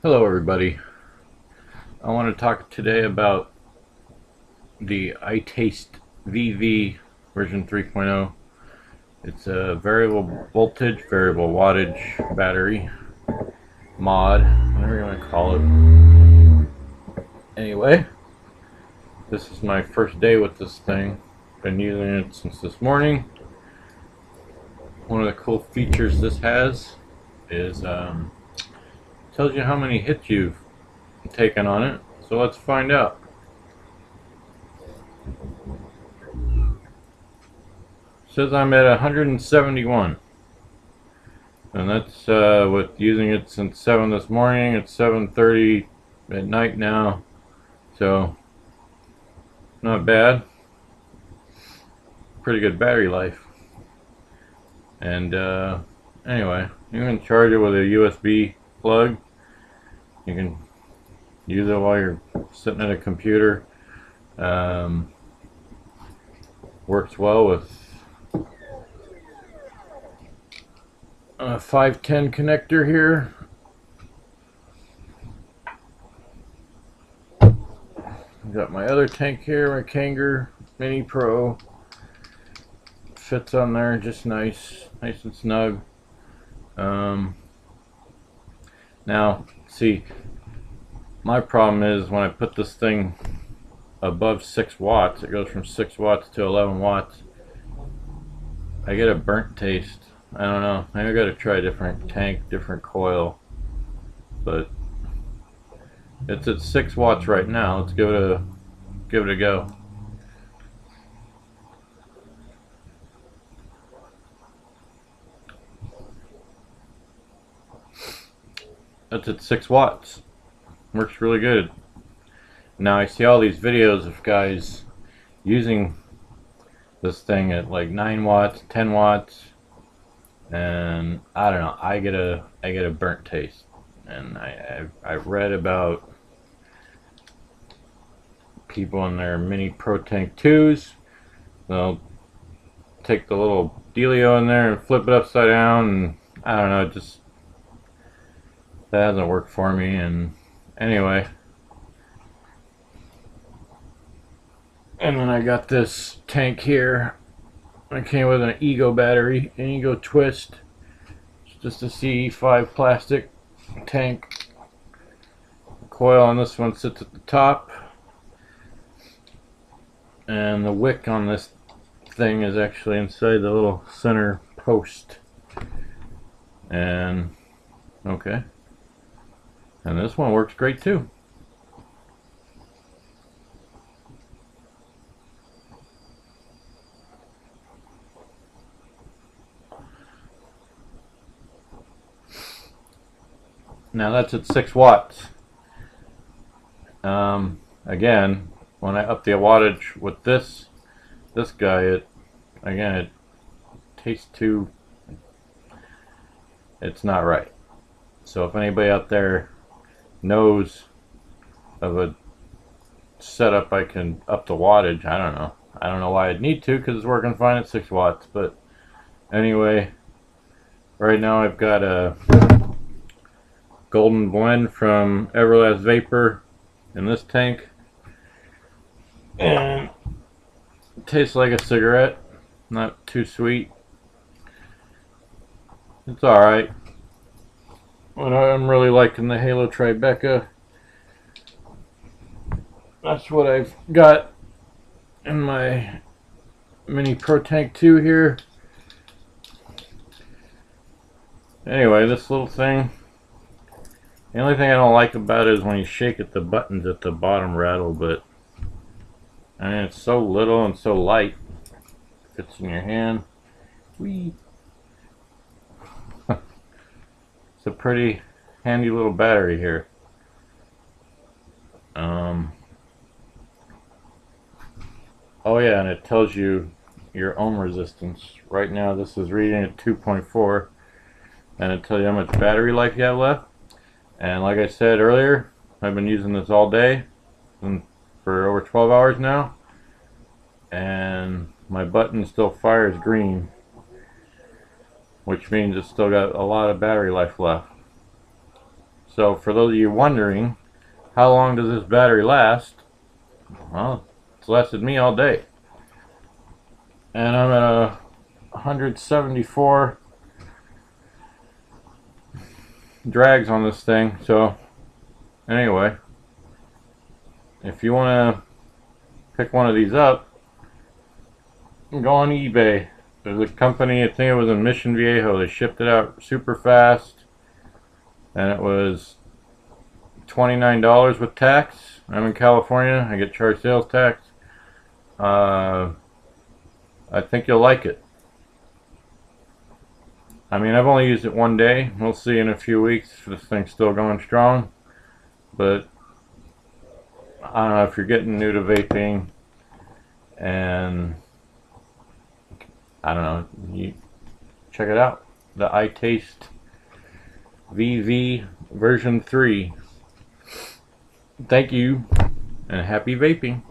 Hello everybody. I want to talk today about the Itaste VV version 3.0. It's a variable voltage, variable wattage battery mod, whatever you want to call it. Anyway, this is my first day with this thing. Been using it since this morning. One of the cool features this has is tells you how many hits you've taken on it. So let's find out. Says I'm at 171, and that's with using it since 7 this morning. It's 7:30 at night now, so not bad. Pretty good battery life. And anyway, you can charge it with a USB plug. You can use it while you're sitting at a computer. Works well with a 510 connector here. Got my other tank here, my Kanger Mini Pro. Fits on there just nice and snug. Now, see, my problem is when I put this thing above 6 watts, it goes from 6 watts to 11 watts. I get a burnt taste. I don't know. Maybe I gotta try a different tank, different coil. But it's at 6 watts right now. Let's give it a go. That's at 6 watts. Works really good. Now I see all these videos of guys using this thing at like 9 watts, 10 watts, and I don't know. I get a burnt taste. And I've read about people in their mini Pro Tank 2s. They'll take the little dealio in there and flip it upside down, and I don't know, that hasn't worked for me. And anyway, and then I got this tank here. It came with an Ego battery, an Ego Twist. It's just a CE5 plastic tank. The coil on this one sits at the top, and the wick on this thing is actually inside the little center post. And okay, and this one works great too. Now that's at 6 watts. Again, when I up the wattage with this guy, it tastes too. It's not right. So if anybody out there knows of a setup I can up the wattage, I don't know. I don't know why I'd need to, because it's working fine at 6 watts. But anyway, right now I've got a golden blend from Everlast Vapor in this tank, and it tastes like a cigarette. Not too sweet. It's alright. But I'm really liking the Halo Tribeca. That's what I've got in my Mini Pro Tank 2 here. Anyway, this little thing, the only thing I don't like about it is when you shake it, the buttons at the bottom rattle, but I mean, it's so little and so light. Fits in your hand. Whee! It's a pretty handy little battery here. Oh yeah, and it tells you your ohm resistance. Right now this is reading at 2.4, and it tells you how much battery life you have left. And like I said earlier, I've been using this all day and for over 12 hours now, and my button still fires green, which means it's still got a lot of battery life left. So for those of you wondering, how long does this battery last? Well, it's lasted me all day. And I'm at a 174 drags on this thing. So anyway, if you want to pick one of these up, go on eBay. There's a company, I think it was in Mission Viejo, they shipped it out super fast, and it was $29 with tax. I'm in California, I get charged sales tax. I think you'll like it. I mean, I've only used it one day. We'll see in a few weeks if this thing's still going strong. But I don't know, if you're getting new to vaping and I don't know, you check it out. The Itaste VV version 3. Thank you and happy vaping.